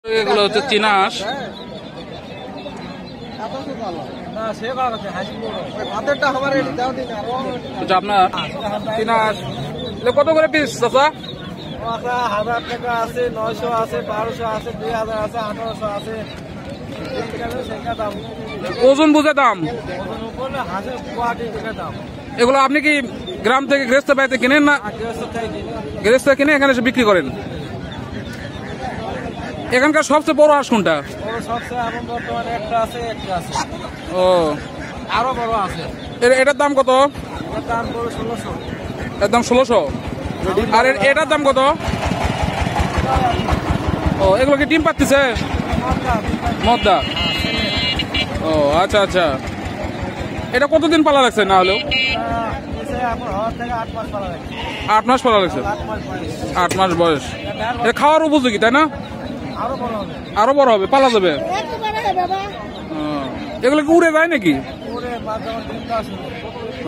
এগুলো হচ্ছে চীনা হাঁস। আপনার চীনা হাঁস কত করে পিস চাচা? 1000 টাকা আছে, 900 আছে, 1200 আছে, 2000 আছে, 1800 আছে। ওজন বুঝে দাম। এগুলো আপনি কি গ্রাম থেকে গৃহস্থ বাড়িতে কিনেন না? গৃহস্থ কিনে এখানে এসে বিক্রি করেন। এখানকার সবচেয়ে বড় হাঁস কোনটা? ও, আরো বড় আছে। এটার দাম কত? দাম 1600। এর দাম 1600। আর এটার দাম কত? ও, এগুলো কি ডিম পাচ্ছে? মদ্দা। ও আচ্ছা আচ্ছা। এটা কতদিন পালা লাগছে? না হলেও 8 মাস পালা লাগছে। 8 মাস বয়স। এটা খাওয়ার উপযোগী তাই না? আরো বড় হবে, পালা যাবে। এগুলো কি উড়ে যায় নাকি?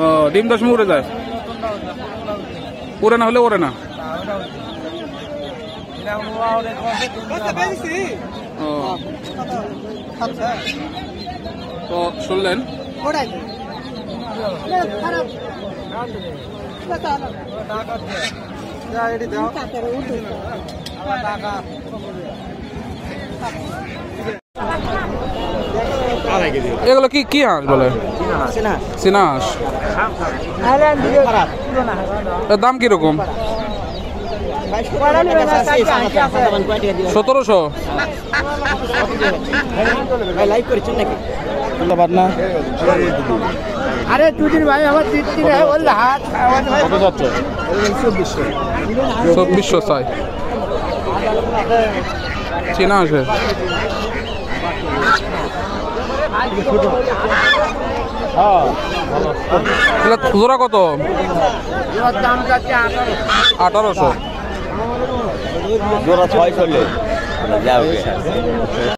ও, ডিম 10 উড়ে যায়। উড়ে না হলে ওড়ে না। তো শুনলেন এগুলো কি কি হাঁস বলে? চীনা হাঁস। এর দাম কিরকম? 1700। আরে দুদিন ভাই আমার 2400 চাই চীনা হাঁসে। জোড়া কত? 1800। জোড়া 600।